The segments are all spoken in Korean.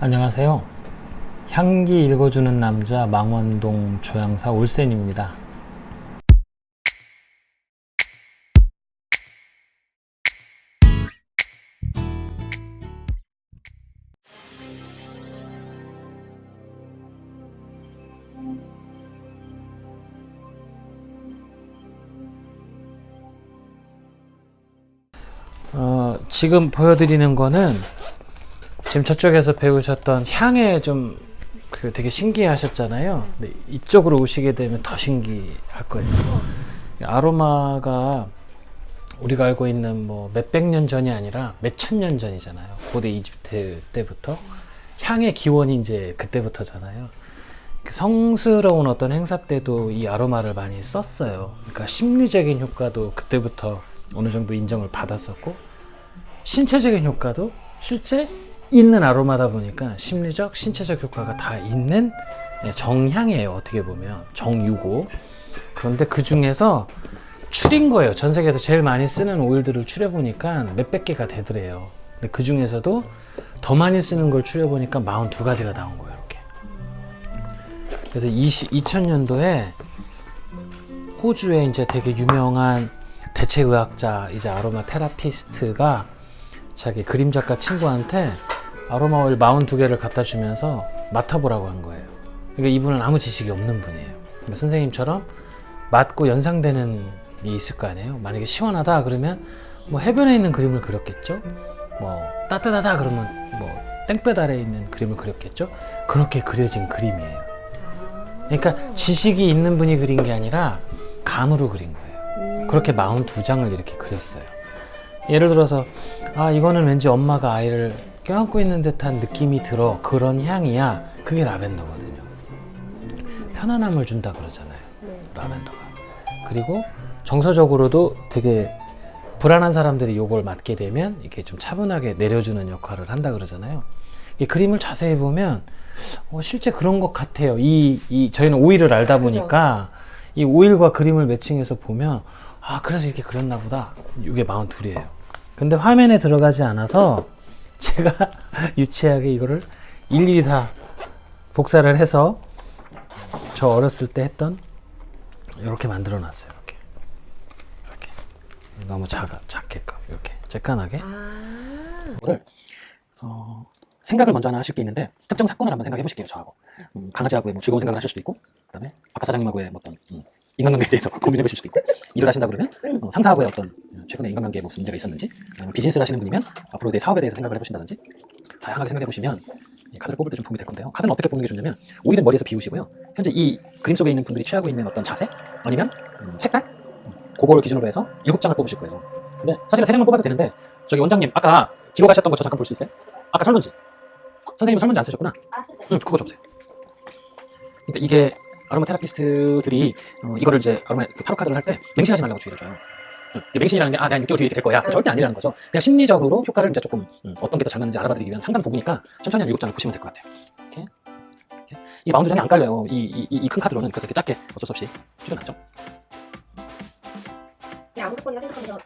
안녕하세요. 향기 읽어주는 남자 망원동 조향사 올센입니다. 지금 보여드리는 거는 지금 저쪽에서 배우셨던 향에 좀 되게 신기해 하셨잖아요. 근데 이쪽으로 오시게 되면 더 신기할 거예요. 아로마가 우리가 알고 있는 뭐 몇백 년 전이 아니라 몇천 년 전이잖아요. 고대 이집트 때부터 향의 기원이 이제 그때부터잖아요. 성스러운 어떤 행사 때도 이 아로마를 많이 썼어요. 그러니까 심리적인 효과도 그때부터 어느 정도 인정을 받았었고, 신체적인 효과도 실제 있는 아로마다 보니까 심리적, 신체적 효과가 다 있는 정향이에요. 어떻게 보면 정유고. 그런데 그 중에서 추린 거예요. 전 세계에서 제일 많이 쓰는 오일들을 추려보니까 몇백 개가 되더래요. 근데 그 중에서도 더 많이 쓰는 걸 추려보니까 42가지가 나온 거예요. 이렇게. 그래서 2000년도에 호주에 이제 되게 유명한 대체의학자, 이제 아로마 테라피스트가 자기 그림 작가 친구한테 아로마 오일 42개를 갖다 주면서 맡아보라고 한 거예요. 그러니까 이분은 아무 지식이 없는 분이에요. 그러니까 선생님처럼 맡고 연상되는 게 있을 거 아니에요. 만약에 시원하다 그러면 뭐 해변에 있는 그림을 그렸겠죠. 뭐 따뜻하다 그러면 뭐 땡볕 아래에 있는 그림을 그렸겠죠. 그렇게 그려진 그림이에요. 그러니까 지식이 있는 분이 그린 게 아니라 감으로 그린 거예요. 그렇게 42장을 이렇게 그렸어요. 예를 들어서 이거는 왠지 엄마가 아이를 껴안고 있는 듯한 느낌이 들어, 그런 향이야. 그게 라벤더거든요. 편안함을 준다 그러잖아요. 라벤더가. 그리고 정서적으로도 되게 불안한 사람들이 이걸 맡게 되면 이렇게 좀 차분하게 내려주는 역할을 한다 그러잖아요. 이 그림을 자세히 보면 실제 그런 것 같아요. 저희는 오일을 알다 보니까 이 오일과 그림을 매칭해서 보면 그래서 이렇게 그렸나 보다. 이게 42이에요. 근데 화면에 들어가지 않아서 제가 유치하게 이거를 일일이 다 복사를 해서 저 어렸을 때 했던 이렇게 만들어 놨어요. 이렇게 너무 작게끔 이렇게 쬐깐하게. 이거를 생각을 먼저 하나 하실 게 있는데, 특정 사건을 한번 생각해 보실게요. 저하고 강아지하고의 뭐 즐거운 생각을 하실 수도 있고, 그다음에 박사 사장님하고의 어떤 인간관계에 대해서 고민해 보실 수도 있고, 일을 하신다 그러면 상사하고의 어떤 최근에 인간관계에 무슨 문제가 있었는지, 비즈니스를 하시는 분이면 앞으로 내 사업에 대해서 생각을 해보신다든지, 다양하게 생각해 보시면 이 카드를 뽑을 때 좀 도움이 될 건데요. 카드는 어떻게 뽑는 게 좋냐면, 오일은 머리에서 비우시고요. 현재 이 그림 속에 있는 분들이 취하고 있는 어떤 자세, 아니면 색깔, 그거를 기준으로 해서 7장을 뽑으실 거예요. 근데 사실은 3장만 뽑아도 되는데, 저기 원장님 아까 기록하셨던 거 저 잠깐 볼 수 있어요? 아까 설문지. 선생님은 설문지 안 쓰셨구나? 응, 그거 좀 보세요. 그러니까 이게 아로마 테라피스트들이 이거를 이제 아로마 타로 카드를 할 때 맹신하지 말라고 주의를 줘요. 맹신이라는 게 내가 6개월 뒤에 이렇게 될 거야. 절대 아니라는 거죠. 그냥 심리적으로 효과를 이제 조금 어떤 게 더 잘 맞는지 알아봐드리기 위한 상담 도구니까 천천히 한 7장을 보시면 될 것 같아요. 이렇게. 이 42장이 안 깔려요. 이 큰 카드로는. 그래서 이렇게 작게 어쩔 수 없이 줄여놨죠. 아무 조건이나 생각하면서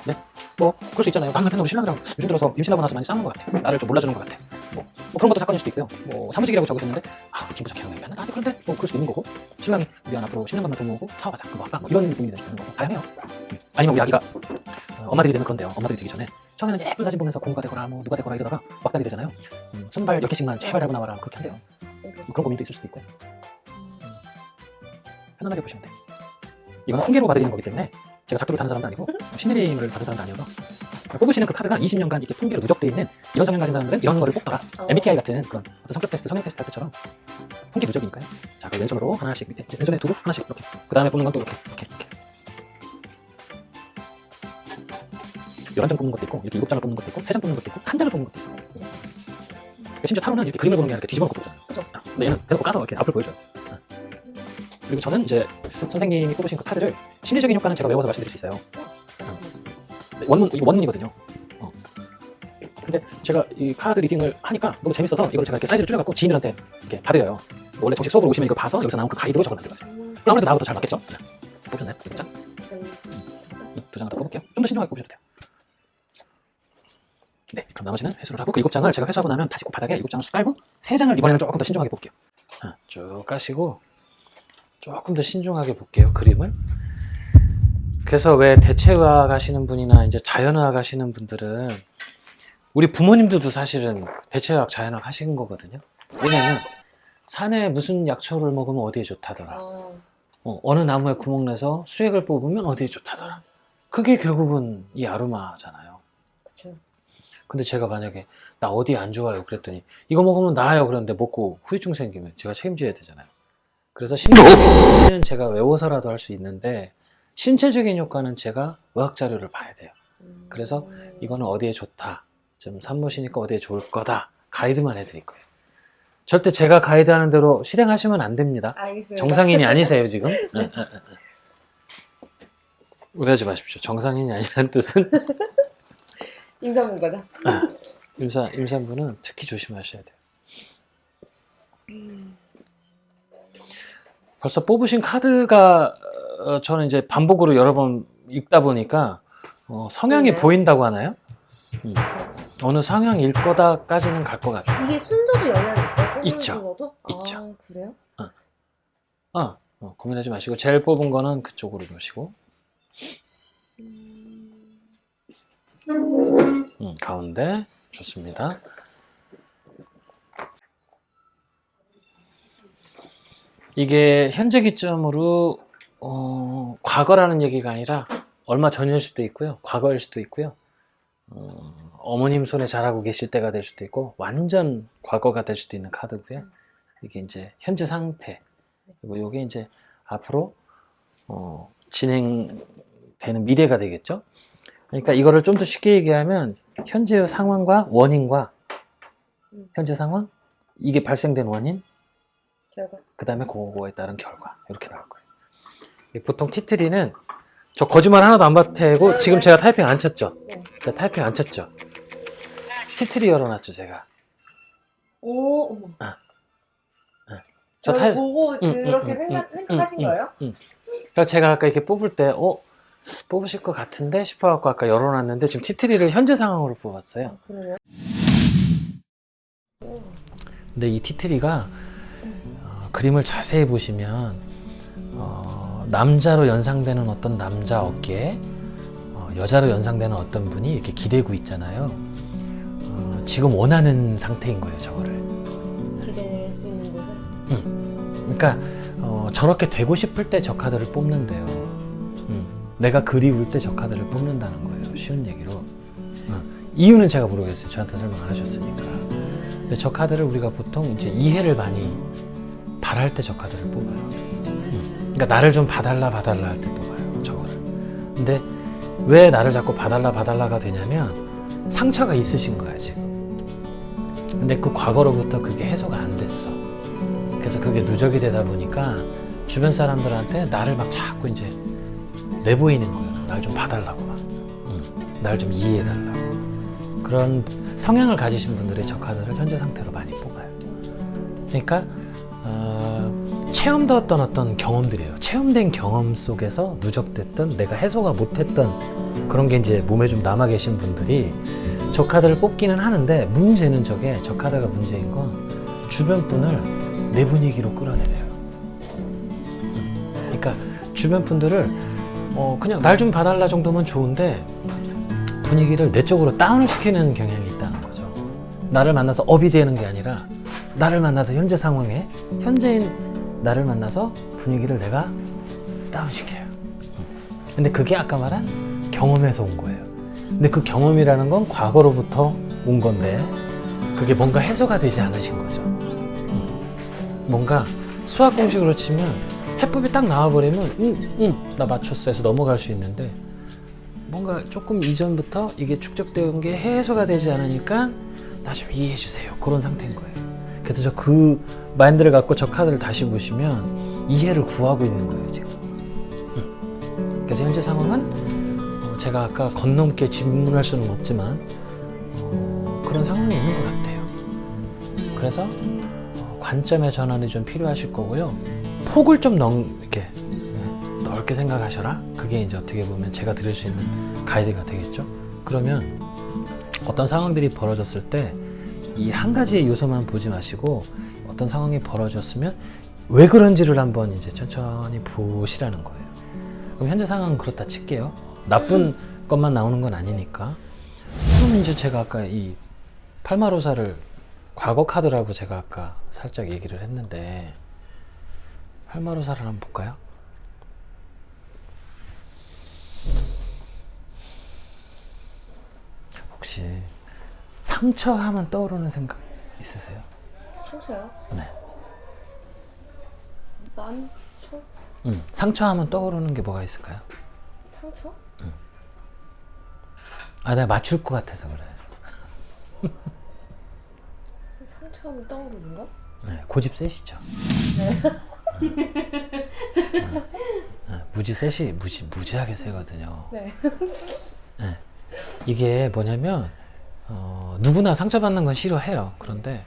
네. 뭐 그럴 수 있잖아요. 다른 우리 신랑이랑 요즘 들어서 임신하고 나서 많이 싸우는 것 같아. 나를 좀 몰라주는 것 같아. 뭐 그런 것도 사건일 수도 있고요. 뭐 사무직이라고 적으셨는데 김부장이라고 얘기하나? 그런데 뭐 그럴 수도 있는 거고, 신랑이 미안 앞으로 10년간만 돈 모으고 사업하자. 그거 할까? 뭐 이런 고민이 될 수도 있는 거고, 다양해요. 아니면 우리 아기가 엄마들이 되면 그런데요. 엄마들이 되기 전에 처음에는 예쁜 사진 보면서 공부가 되거라 뭐 누가 되거라 이러다가 막달이 되잖아요. 선발 10개씩만 제발 달고 나와라. 그렇게 한대요. 뭐 그런 고민도 있을 수도 있고요. 편안하게 보시면 돼요. 이건 통계로 받아들이는 거기 때문에 제가 작두를 다는 사람도 아니고 신내림을 받은 사람도 아니어서, 뽑으시는 그 카드가 20년간 이렇게 통계로 누적되어 있는 이런 성향 가진 사람들은 이런 거를 뽑더라. MBTI 같은 그런 어떤 성격 테스트, 성향 테스트 할 때처럼 통계 누적이니까요. 자, 그럼 왼손으로 하나씩 밑에, 왼손에 두고 하나씩 이렇게, 그 다음에 뽑는 건 또 이렇게 11장 뽑는 것도 있고, 이렇게 7장을 뽑는 것도 있고, 3장 뽑는 것도 있고, 1장을 뽑는 것도 있어요. 심지어 타로는 이렇게 그림을 보는 게 아니라 이렇게 뒤집어 놓고 보잖아요. 그렇죠. 근데 얘는 대놓고 까서 이렇게 앞을 보여줘요. 그리고 저는 이제 선생님이 뽑으신 그 카드를 심리적인 효과는 제가 외워서 말씀드릴 수 있어요. 원문이거든요. 근데 제가 이 카드 리딩을 하니까 너무 재밌어서 이걸 제가 이렇게 사이즈를 줄여갖고 지인들한테 이렇게 받아요. 원래 정식 수업으로 오시면 이걸 봐서 여기서 나온 그 가이드로 적어 만들었어요. 그럼 아무래도 나하고 더 잘 맞겠죠? 뽑으셨나요? 두 장? 두 장을 더 뽑을게요. 좀 더 신중하게 뽑으셔도 돼요. 네, 그럼 나머지는 회수를 하고 그 7장을 제가 회수하고 나면 다시 그 바닥에 7장을 쭉 깔고 3장을 이번에는 조금 더 신중하게 볼게요. 쭉 까시고 조금 더 신중하게 볼게요, 그림을. 그래서 왜 대체의학 하시는 분이나 이제 자연의학 하시는 분들은 우리 부모님들도 사실은 대체의학, 자연의학 하시는 거거든요. 왜냐면 산에 무슨 약초를 먹으면 어디에 좋다더라. 어느 나무에 구멍 내서 수액을 뽑으면 어디에 좋다더라. 그게 결국은 이 아로마잖아요. 그쵸. 근데 제가 만약에 나 어디 안 좋아요 그랬더니 이거 먹으면 나아요 그랬는데 먹고 후유증 생기면 제가 책임져야 되잖아요. 그래서 신체적인 제가 외워서라도 할 수 있는데 신체적인 효과는 제가 의학 자료를 봐야 돼요. 그래서 이거는 어디에 좋다, 좀 산모시니까 어디에 좋을 거다, 가이드만 해드릴 거예요. 절대 제가 가이드하는 대로 실행하시면 안 됩니다. 알겠습니다. 정상인이 아니세요 지금. 오해하지 마십시오. 정상인이 아니라는 뜻은 임산부가죠. 임산부는 특히 조심하셔야 돼요. 벌써 뽑으신 카드가 저는 이제 반복으로 여러 번 읽다 보니까 성향이 네. 보인다고 하나요? 어느 성향일 거다까지는 갈 것 같아요. 이게 순서도 영향이 있어요? 뽑는 있죠. 순서도? 있죠. 아, 그래요? 고민하지 마시고 제일 뽑은 거는 그쪽으로 놓으시고 가운데 좋습니다. 이게 현재 기점으로 과거라는 얘기가 아니라 얼마 전일 수도 있고요, 과거일 수도 있고요, 어머님 손에 자라고 계실 때가 될 수도 있고 완전 과거가 될 수도 있는 카드고요. 이게 이제 현재 상태, 그리고 이게 이제 앞으로 진행되는 미래가 되겠죠. 그러니까 이거를 좀 더 쉽게 얘기하면 현재의 상황과 원인과 현재 상황, 이게 발생된 원인, 결과. 그 다음에 그거에 따른 결과, 이렇게 나올 거예요. 보통 티트리는 저 거짓말 하나도 안 받태고 지금 제가 타이핑 안 쳤죠? 네. 제가 타이핑 안 쳤죠? 티트리 열어놨죠 제가. 오, 어머. 저 저를 보고 그렇게 생각하신 거예요? 그래서 제가 아까 이렇게 뽑을 때 뽑으실 것 같은데 싶어갖고 아까 열어놨는데 지금 티트리를 현재 상황으로 뽑았어요. 그래요? 근데 이 티트리가 그림을 자세히 보시면 남자로 연상되는 어떤 남자 어깨에 여자로 연상되는 어떤 분이 이렇게 기대고 있잖아요. 지금 원하는 상태인 거예요, 저거를. 기대할 수 있는 곳은? 그러니까 저렇게 되고 싶을 때 저 카드를 뽑는데요. 내가 그리울 때 저 카드를 뽑는다는 거예요. 쉬운 얘기로. 이유는 제가 모르겠어요. 저한테 설명 안 하셨으니까. 근데 저 카드를 우리가 보통 이제 이해를 많이 바랄 때 저 카드를 뽑아요. 그러니까 나를 좀 봐달라 할 때 뽑아요, 저거를. 근데 왜 나를 자꾸 봐달라가 되냐면 상처가 있으신 거야 지금. 근데 그 과거로부터 그게 해소가 안 됐어. 그래서 그게 누적이 되다 보니까 주변 사람들한테 나를 막 자꾸 이제 내보이는 거예요. 날 좀 봐달라고 막. 날 좀 이해해달라고. 그런 성향을 가지신 분들이 저 카드를 현재 상태로 많이 뽑아요. 그러니까 체험되었던 어떤 경험들이에요. 체험된 경험 속에서 누적됐던 내가 해소가 못했던 그런 게 이제 몸에 좀 남아 계신 분들이 저 카드를 뽑기는 하는데 문제는 저 카드가 문제인 건 주변 분을 내 분위기로 끌어내려요. 그러니까 주변 분들을 그냥 날 좀 봐달라 정도면 좋은데 분위기를 내 쪽으로 다운을 시키는 경향이 있다는 거죠. 나를 만나서 업이 되는 게 아니라 나를 만나서 현재 상황에 현재인 나를 만나서 분위기를 내가 다운시켜요. 근데 그게 아까 말한 경험에서 온 거예요. 근데 그 경험이라는 건 과거로부터 온 건데 그게 뭔가 해소가 되지 않으신 거죠. 뭔가 수학 공식으로 치면 해법이 딱 나와버리면 나 맞췄어 해서 넘어갈 수 있는데 뭔가 조금 이전부터 이게 축적되어 게 해소가 되지 않으니까 나 좀 이해해 주세요, 그런 상태인 거예요. 그래서 저 그 마인드를 갖고 저 카드를 다시 보시면 이해를 구하고 있는 거예요 지금. 그래서 현재 상황은 제가 아까 건넘게 질문할 수는 없지만 그런 상황이 있는 것 같아요. 그래서 관점의 전환이 좀 필요하실 거고요. 폭을 좀 이렇게 넓게 생각하셔라. 그게 이제 어떻게 보면 제가 드릴 수 있는 가이드가 되겠죠. 그러면 어떤 상황들이 벌어졌을 때 이 한 가지의 요소만 보지 마시고 어떤 상황이 벌어졌으면 왜 그런지를 한번 이제 천천히 보시라는 거예요. 그럼 현재 상황은 그렇다 칠게요. 나쁜 것만 나오는 건 아니니까. 그럼 이제 제가 아까 이 팔마로사를 과거 카드라고 제가 아까 살짝 얘기를 했는데 팔마로사를 한번 볼까요? 혹시 상처하면 떠오르는 생각 있으세요? 상처요? 네. 만초? 상처하면 떠오르는 게 뭐가 있을까요? 상처? 아, 내가 맞출 것 같아서 그래. 상처하면 떠오르는 거? 네, 고집 세시죠? 무지 세시, 무지하게 세거든요. 네. 네. 이게 뭐냐면, 누구나 상처받는 건 싫어해요. 그런데,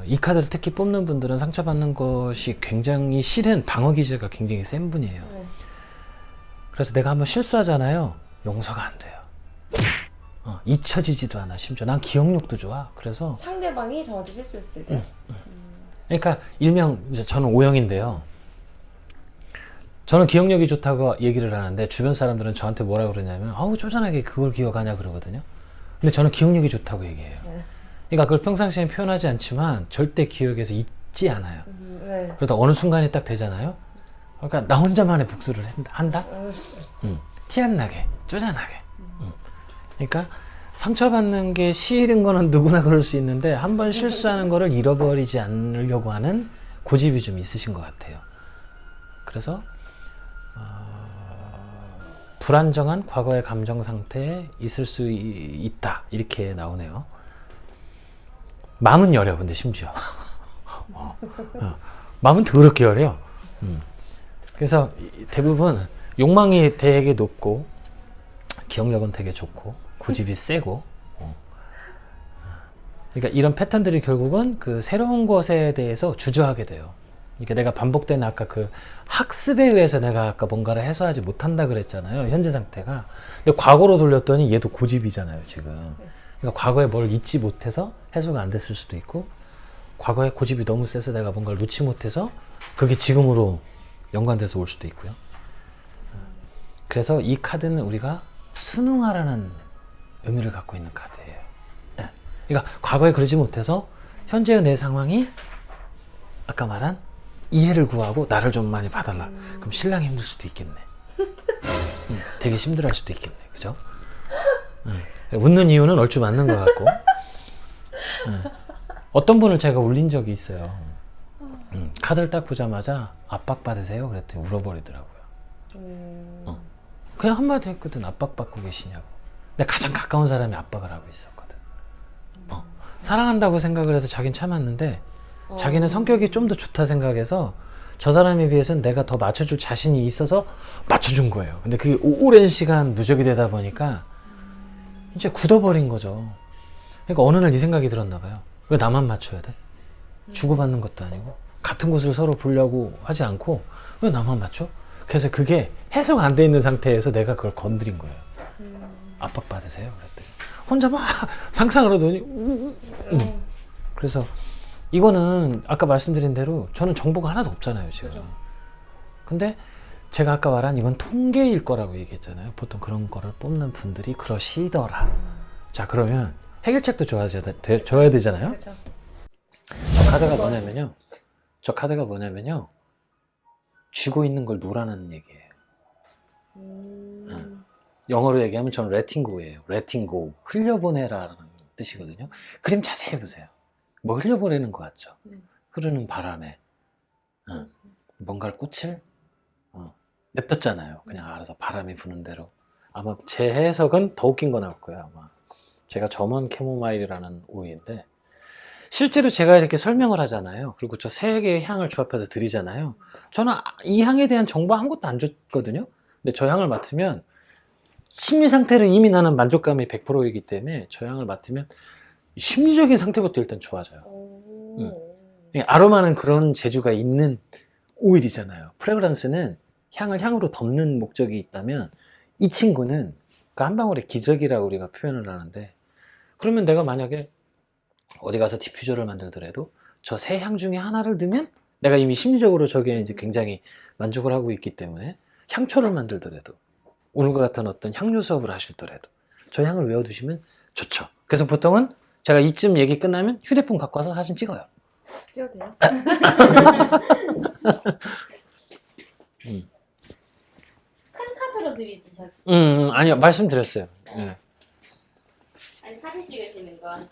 이 카드를 특히 뽑는 분들은 상처받는 것이 굉장히 싫은 방어 기제가 굉장히 센 분이에요. 네. 그래서 내가 한번 실수하잖아요. 용서가 안 돼요. 잊혀지지도 않아. 심지어 난 기억력도 좋아. 그래서 상대방이 저한테 실수했을 때? 그러니까 일명 이제 저는 O형인데요. 저는 기억력이 좋다고 얘기를 하는데 주변 사람들은 저한테 뭐라 그러냐면 아우 쪼잔하게 그걸 기억하냐 그러거든요. 근데 저는 기억력이 좋다고 얘기해요. 네. 그러니까 그걸 평상시에 표현하지 않지만 절대 기억에서 잊지 않아요. 네. 그러다 어느 순간이 딱 되잖아요. 그러니까 나 혼자만의 복수를 한다? 티 안 나게, 쪼잔하게. 그러니까 상처받는 게 싫은 거는 누구나 그럴 수 있는데 한 번 실수하는 거를 잃어버리지 않으려고 하는 고집이 좀 있으신 것 같아요. 그래서 불안정한 과거의 감정 상태에 있을 수 있다 이렇게 나오네요. 마음은 여려 근데 심지어 마음은 더럽게 여려. 그래서 대부분 욕망이 되게 높고 기억력은 되게 좋고 고집이 세고 그러니까 이런 패턴들이 결국은 그 새로운 것에 대해서 주저하게 돼요. 그러니까 내가 반복되는 아까 그 학습에 의해서 내가 아까 뭔가를 해소하지 못한다 그랬잖아요. 현재 상태가. 근데 과거로 돌렸더니 얘도 고집이잖아요 지금. 그러니까 과거에 뭘 잊지 못해서 해소가 안 됐을 수도 있고 과거에 고집이 너무 세서 내가 뭔가를 놓지 못해서 그게 지금으로 연관돼서 올 수도 있고요. 그래서 이 카드는 우리가 순응하라는 의미를 갖고 있는 카드예요. 네. 그러니까 과거에 그러지 못해서 현재의 내 상황이 아까 말한 이해를 구하고 나를 좀 많이 봐달라. 그럼 신랑이 힘들 수도 있겠네. 되게 힘들어할 수도 있겠네. 그죠? 웃는 이유는 얼추 맞는 것 같고. 어떤 분을 제가 울린 적이 있어요. 카드를 딱 보자마자 압박받으세요? 그랬더니 울어버리더라고요. 그냥 한마디 했거든. 압박받고 계시냐고. 근데 가장 가까운 사람이 압박을 하고 있었거든. 사랑한다고 생각을 해서 자기는 참았는데 자기는 성격이 좀 더 좋다 생각해서 저 사람에 비해서는 내가 더 맞춰줄 자신이 있어서 맞춰준 거예요. 근데 그게 오랜 시간 누적이 되다 보니까 이제 굳어버린 거죠. 그러니까 어느 날 이 생각이 들었나 봐요. 왜 나만 맞춰야 돼? 주고받는 것도 아니고 같은 곳을 서로 보려고 하지 않고 왜 나만 맞춰? 그래서 그게 해소가 안 돼 있는 상태에서 내가 그걸 건드린 거예요. 압박받으세요? 그랬더니 혼자 막 상상을 하더니 그래서 이거는 아까 말씀드린 대로 저는 정보가 하나도 없잖아요 지금. 그죠. 근데 제가 아까 말한 이건 통계일 거라고 얘기했잖아요. 보통 그런 거를 뽑는 분들이 그러시더라. 자 그러면 해결책도 줘야 되잖아요. 그렇죠. 저 카드가 뭐냐면요 쥐고 있는 걸 놓으라는 얘기예요. 영어로 얘기하면 저는 letting go예요. letting go. 흘려보내라는 뜻이거든요. 그림 자세히 보세요. 뭐 흘려보내는 것 같죠? 흐르는 바람에 뭔가를 꽃을 냅뒀잖아요. 그냥 알아서 바람이 부는 대로. 아마 제 해석은 더 웃긴 거 나올 거예요. 아마 제가 점원 캐모마일이라는 오이인데 실제로 제가 이렇게 설명을 하잖아요. 그리고 저 세 개의 향을 조합해서 드리잖아요. 저는 이 향에 대한 정보 아무것도 안 줬거든요. 근데 저 향을 맡으면 심리 상태를 이미 나는 만족감이 100%이기 때문에 저 향을 맡으면 심리적인 상태부터 일단 좋아져요. 아로마는 그런 재주가 있는 오일이잖아요. 프레그런스는 향을 향으로 덮는 목적이 있다면 이 친구는 그 한 방울의 기적이라고 우리가 표현을 하는데 그러면 내가 만약에 어디 가서 디퓨저를 만들더라도 저 세 향 중에 하나를 넣으면 내가 이미 심리적으로 저게 이제 굉장히 만족을 하고 있기 때문에 향초를 만들더라도 오늘과 같은 어떤 향료 수업을 하실더라도 저 향을 외워두시면 좋죠. 그래서 보통은 제가 이쯤 얘기 끝나면 휴대폰 갖고 와서 사진 찍어요. 찍어도 돼요? 큰 카드로 드리지 저. 아니요, 말씀드렸어요. 네. 아니 사진 찍으시는 건.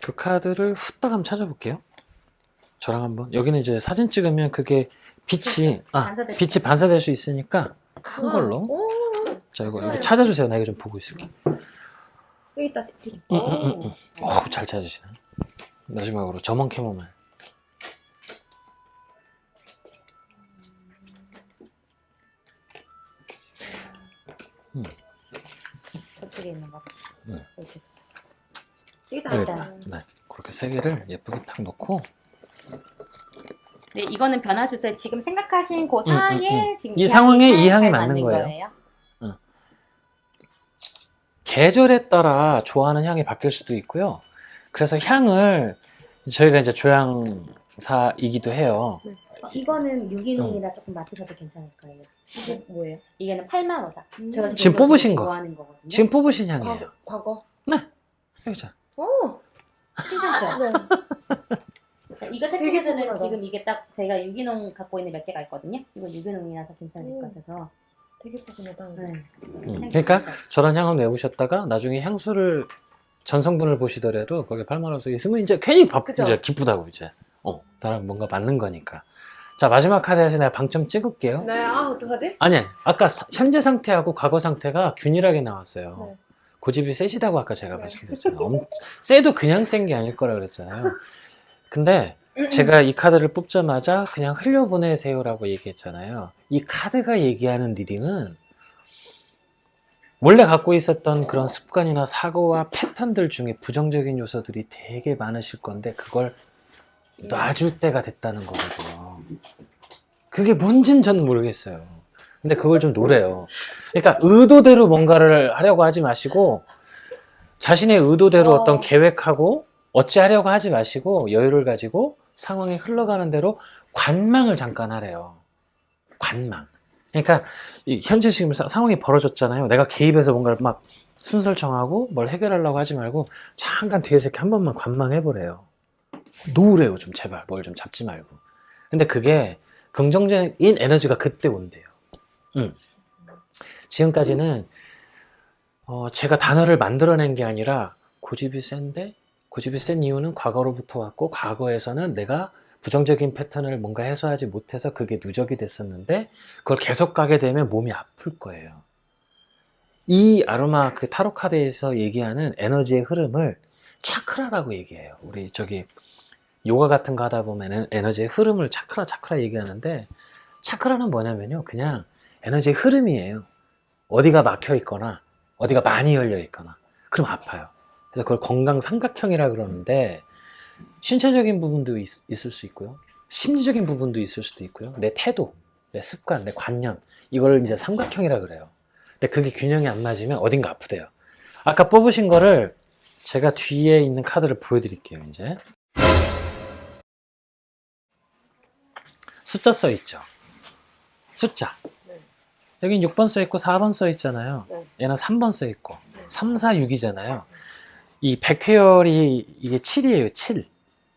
그 카드를 후딱 한번 찾아볼게요. 저랑 한번. 여기는 이제 사진 찍으면 그게 빛이 반사될 빛이 반사될 수 있으니까 큰 걸로. 오, 자, 이거 좋아요. 찾아주세요. 나 이거 좀 보고 있을게. 여기 있다, 티티. 잘 찾으시네. 마지막으로 저만 캐모마일. 저쪽에 있는 거. 음. 여기 있어. 여기다. 네, 있다. 네. 그렇게 세 개를 예쁘게 딱 놓고 네, 이거는 변화주세 지금 생각하신 그 상황에 지금 이 상황에 이 향이 잘 맞는 거예요. 계절에 따라 좋아하는 향이 바뀔 수도 있고요. 그래서 향을 저희가 이제 조향사이기도 해요. 이거는 유기농이라 조금 맡으셔도 괜찮을 거예요. 이게 뭐예요? 이게는 팔마로사. 제가 지금 뽑으신 거. 좋아하는 거거든요. 지금 뽑으신 향이에요. 과거. 여기죠. 오, 괜찮죠? 네. 이거 세 되게 중에서는 궁금하다. 지금 이게 딱 저희가 유기농 갖고 있는 몇 개가 있거든요. 이건 유기농이라서 괜찮을 것 같아서. 되게 포근하다. 네. 그러니까 저런 향을 내보셨다가 나중에 향수를 전성분을 보시더라도 거기에 팔마로서 있으면 이제 괜히 그죠? 이제 기쁘다고 이제 나랑 뭔가 맞는 거니까. 자, 마지막 카드에서 내가 방점 찍을게요. 네, 어떡하지? 아니, 아까 현재 상태하고 과거 상태가 균일하게 나왔어요. 네. 고집이 세시다고 아까 제가 네. 말씀드렸잖아요. 세도 그냥 센 게 아닐 거라 그랬잖아요. 근데 제가 이 카드를 뽑자마자 그냥 흘려보내세요라고 얘기했잖아요. 이 카드가 얘기하는 리딩은 원래 갖고 있었던 그런 습관이나 사고와 패턴들 중에 부정적인 요소들이 되게 많으실 건데 그걸 놔줄 때가 됐다는 거거든요. 그게 뭔진 전 모르겠어요. 근데 그걸 좀 노래요. 그러니까 의도대로 뭔가를 하려고 하지 마시고 자신의 의도대로 어떤 계획하고 어찌하려고 하지 마시고 여유를 가지고 상황이 흘러가는 대로 관망을 잠깐 하래요. 관망. 그러니까 현재 지금 상황이 벌어졌잖아요. 내가 개입해서 뭔가를 막 순서를 정하고 뭘 해결하려고 하지 말고 잠깐 뒤에서 이렇게 한 번만 관망해보래요. 놓으래요. 좀 제발 뭘 좀 잡지 말고. 근데 그게 긍정적인 에너지가 그때 온대요. 지금까지는 제가 단어를 만들어낸 게 아니라 고집이 센 이유는 과거로부터 왔고 과거에서는 내가 부정적인 패턴을 뭔가 해소하지 못해서 그게 누적이 됐었는데 그걸 계속 가게 되면 몸이 아플 거예요. 이 아로마 그 타로 카드에서 얘기하는 에너지의 흐름을 차크라라고 얘기해요. 우리 저기 요가 같은 거 하다 보면 에너지의 흐름을 차크라 얘기하는데 차크라는 뭐냐면요. 그냥 에너지의 흐름이에요. 어디가 막혀 있거나 어디가 많이 열려 있거나 그럼 아파요. 그래서 그걸 건강 삼각형이라 그러는데 신체적인 부분도 있을 수 있고요. 심리적인 부분도 있을 수도 있고요. 내 태도, 내 습관, 내 관념 이걸 이제 삼각형이라 그래요. 근데 그게 균형이 안 맞으면 어딘가 아프대요. 아까 뽑으신 거를 제가 뒤에 있는 카드를 보여드릴게요. 이제 숫자 써 있죠. 숫자. 네. 여긴 6번 써 있고 4번 써 있잖아요. 네. 얘는 3번 써 있고 네. 3, 4, 6이잖아요. 이 백회열이 이게 7이에요. 7.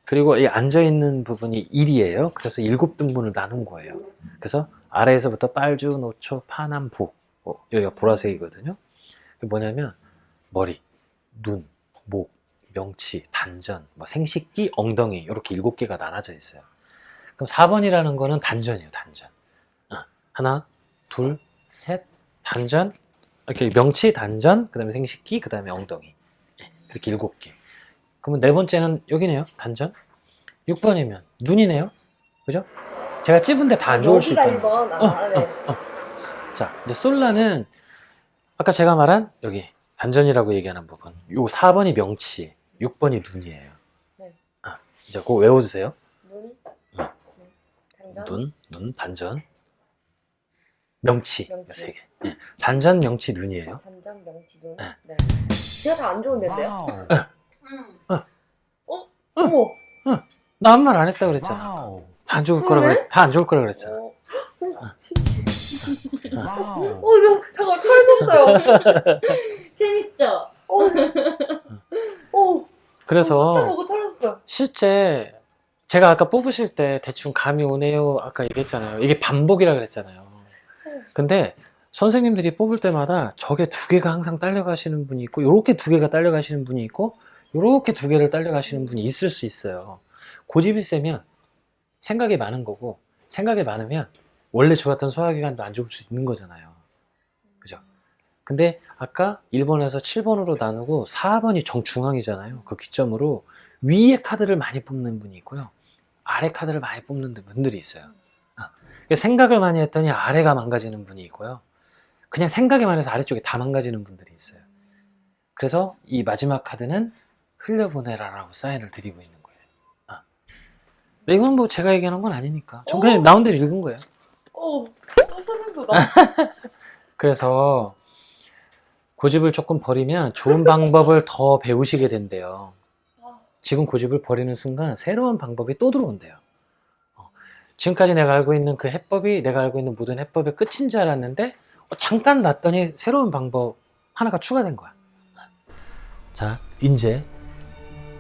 그리고 이 앉아있는 부분이 1이에요. 그래서 7등분을 나눈 거예요. 그래서 아래에서부터 빨주, 노초, 파남, 보. 여기가 보라색이거든요. 그게 뭐냐면 머리, 눈, 목, 명치, 단전, 뭐 생식기, 엉덩이 이렇게 7개가 나눠져 있어요. 그럼 4번이라는 거는 단전이에요. 단전. 하나, 둘, 셋, 단전. 이렇게 명치, 단전, 그 다음에 생식기, 그 다음에 엉덩이. 이렇게 7개. 그러면 네 번째는 여기네요. 단전. 6번이면 눈이네요. 그죠? 제가 찝은데 다 안 좋을 수 여기가 있다는 거죠. 1번. 네. 자, 이제 솔라는 아까 제가 말한 여기 단전이라고 얘기하는 부분. 요 4번이 명치, 6번이 눈이에요. 네. 이제 그거 외워주세요. 눈. 응. 단전. 눈, 단전. 명치. 명치. 세 개. 네. 단전, 명치, 눈이에요. 단전, 명치, 눈. 네. 네. 제가 다 안 좋은데요? 음. 어머. 나 아무 말 안 했다 그랬잖아. 다 안 좋을 거라 그랬. 다 안 좋을 거라 그랬잖아. 신기해. 이거 잠깐 털었어요. 재밌죠? 그래서 진짜 보고 털었어. 실제 제가 아까 뽑으실 때 대충 감이 오네요. 아까 얘기했잖아요. 이게 반복이라 그랬잖아요. 근데 선생님들이 뽑을 때마다 저게 두 개가 항상 딸려가시는 분이 있고, 요렇게 두 개가 딸려가시는 분이 있고, 요렇게 두 개를 딸려가시는 분이 있을 수 있어요. 고집이 세면 생각이 많은 거고, 생각이 많으면 원래 좋았던 소화기관도 안 좋을 수 있는 거잖아요. 그죠? 근데 아까 1번에서 7번으로 나누고 4번이 정중앙이잖아요. 그 기점으로 위에 카드를 많이 뽑는 분이 있고요. 아래 카드를 많이 뽑는 분들이 있어요. 생각을 많이 했더니 아래가 망가지는 분이 있고요. 그냥 생각이 많아서 아래쪽이 다 망가지는 분들이 있어요. 그래서 이 마지막 카드는 흘려보내라라고 사인을 드리고 있는 거예요. 근데 이건 뭐 제가 얘기하는 건 아니니까. 전 그냥 나온 대로 읽은 거예요. 소름 돋아. 그래서 고집을 조금 버리면 좋은 방법을 더 배우시게 된대요. 지금 고집을 버리는 순간 새로운 방법이 또 들어온대요. 지금까지 내가 알고 있는 그 해법이 내가 알고 있는 모든 해법의 끝인 줄 알았는데 잠깐 놨더니 새로운 방법 하나가 추가된 거야. 자, 이제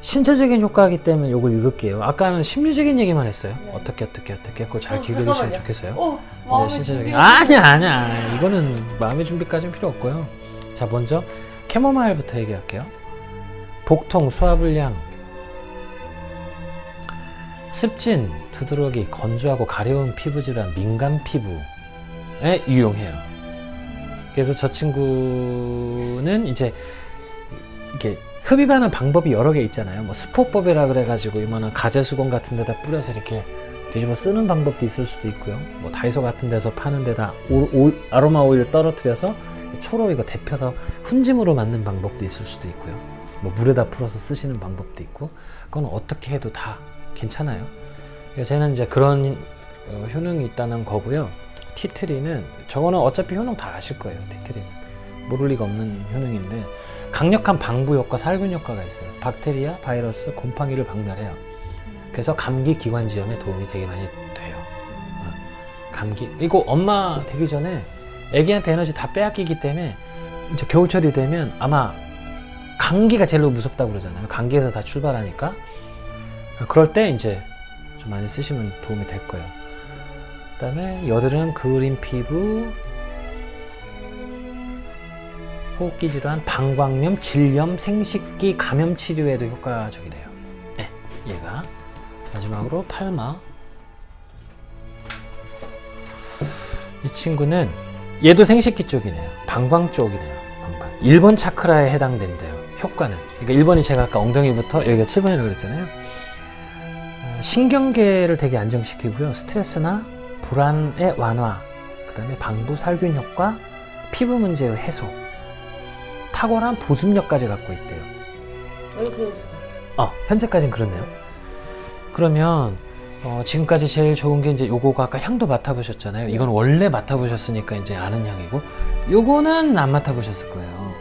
신체적인 효과이기 때문에 이걸 읽을게요. 아까는 심리적인 얘기만 했어요. 네. 어떻게 그걸 잘 기억해주시면 좋겠어요. 마음의 신체적인 준비. 아니야 이거는 마음의 준비까지는 필요 없고요. 자, 먼저 캐모마일부터 얘기할게요. 복통, 소화불량, 습진, 두드러기, 건조하고 가려운 피부질환, 민감 피부에 유용해요. 그래서 저 친구는 이제 이렇게 흡입하는 방법이 여러 개 있잖아요. 뭐 스포법이라 그래가지고 이만한 가제수건 같은 데다 뿌려서 이렇게 뒤집어 쓰는 방법도 있을 수도 있고요. 뭐 다이소 같은 데서 파는 데다 아로마 오일 떨어뜨려서 초로 이거 데펴서 훈짐으로 만든 방법도 있을 수도 있고요. 뭐 물에다 풀어서 쓰시는 방법도 있고, 그건 어떻게 해도 다 괜찮아요. 그래서 쟤는 이제 그런 효능이 있다는 거고요. 티트리는 저거는 어차피 효능 다 아실 거예요. 티트리는 모를 리가 없는 효능인데 강력한 방부 효과, 살균 효과가 있어요. 박테리아, 바이러스, 곰팡이를 박멸해요. 그래서 감기 기관지염에 도움이 되게 많이 돼요. 감기. 이거 엄마 되기 전에 애기한테 에너지 다 빼앗기기 때문에 이제 겨울철이 되면 아마 감기가 제일 무섭다고 그러잖아요. 감기에서 다 출발하니까. 그럴 때 이제 좀 많이 쓰시면 도움이 될 거예요. 그 다음에 여드름, 그을린 피부, 호흡기 질환, 방광염, 질염, 생식기, 감염 치료에도 효과적이 돼요. 네, 얘가. 마지막으로 팔마. 이 친구는 얘도 생식기 쪽이네요. 방광 쪽이네요. 방광. 1번 차크라에 해당된대요. 효과는. 그러니까 1번이 제가 아까 엉덩이부터 여기가 7번이라고 그랬잖아요. 신경계를 되게 안정시키고요. 스트레스나 불안의 완화, 그 다음에 방부 살균 효과, 피부 문제의 해소, 탁월한 보습력까지 갖고 있대요. 여기 제일 좋다. 현재까지는 그렇네요. 그러면 지금까지 제일 좋은 게 이제 요거가 아까 향도 맡아보셨잖아요. 이건 원래 맡아보셨으니까 이제 아는 향이고, 요거는 안 맡아보셨을 거예요.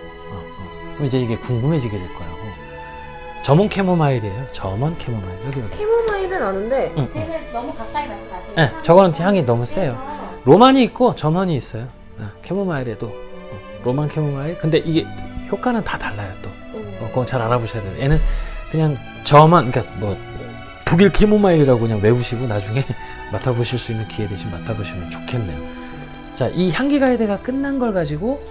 그럼 이제 이게 궁금해지게 될 거라고. 점원 캐모마일이에요. 점원 캐모마일. 여기. 캐모마일은 아는데 쟤는 너무 가까이 맞지 마세요. 네, 저거는 향이 너무 세요. 로만이 있고 점원이 있어요. 캐모마일에도 로만 캐모마일. 근데 이게 효과는 다 달라요 또. 그건 잘 알아보셔야 돼요. 얘는 그냥 점원, 그러니까 뭐 독일 캐모마일이라고 그냥 외우시고 나중에 맡아보실 수 있는 기회 되시면 맡아보시면 좋겠네요. 자, 이 향기 가이드가 끝난 걸 가지고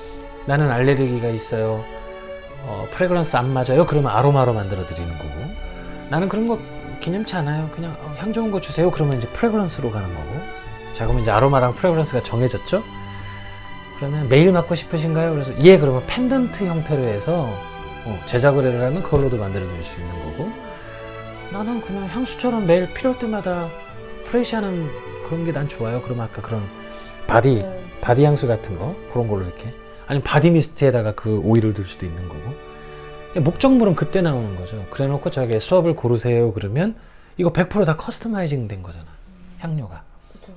나는 알레르기가 있어요. 프레그런스 안 맞아요. 그러면 아로마로 만들어 드리는 거고, 나는 그런 거 기념치 않아요. 그냥 향 좋은 거 주세요. 그러면 이제 프레그런스로 가는 거고. 자, 그러면 이제 아로마랑 프레그런스가 정해졌죠? 그러면 매일 맡고 싶으신가요? 그래서 그러면 펜던트 형태로 해서 제작 의뢰를 하면 그걸로도 만들어 드릴 수 있는 거고, 나는 그냥 향수처럼 매일 필요할 때마다 프레시하는 그런 게 난 좋아요. 그러면 아까 그런 바디 향수 같은 거 그런 걸로 이렇게, 아니면 바디 미스트에다가 그 오일을 넣을 수도 있는 거고. 목적물은 그때 나오는 거죠. 그래 놓고 저기 수업을 고르세요 그러면 이거 100% 다 커스터마이징 된 거잖아, 향료가. 그쵸.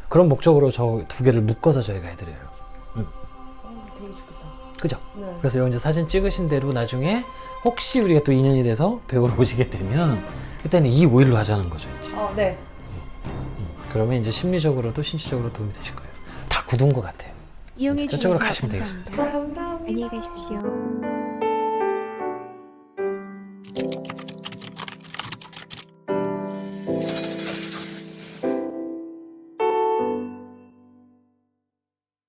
그런 목적으로 저 두 개를 묶어서 저희가 해드려요. 되게 좋겠다. 그죠? 네. 그래서 여기 이제 사진 찍으신 대로 나중에 혹시 우리가 또 인연이 돼서 배우러 오시게 되면 그때는 이 오일로 하자는 거죠, 이제. 네. 그러면 이제 심리적으로도 신체적으로 도움이 되실 거예요. 다 굳은 것 같아요. 이용해 저쪽으로 주셔서 가시면 되겠습니다. 감사합니다. 감사합니다. 안녕히 가십시오.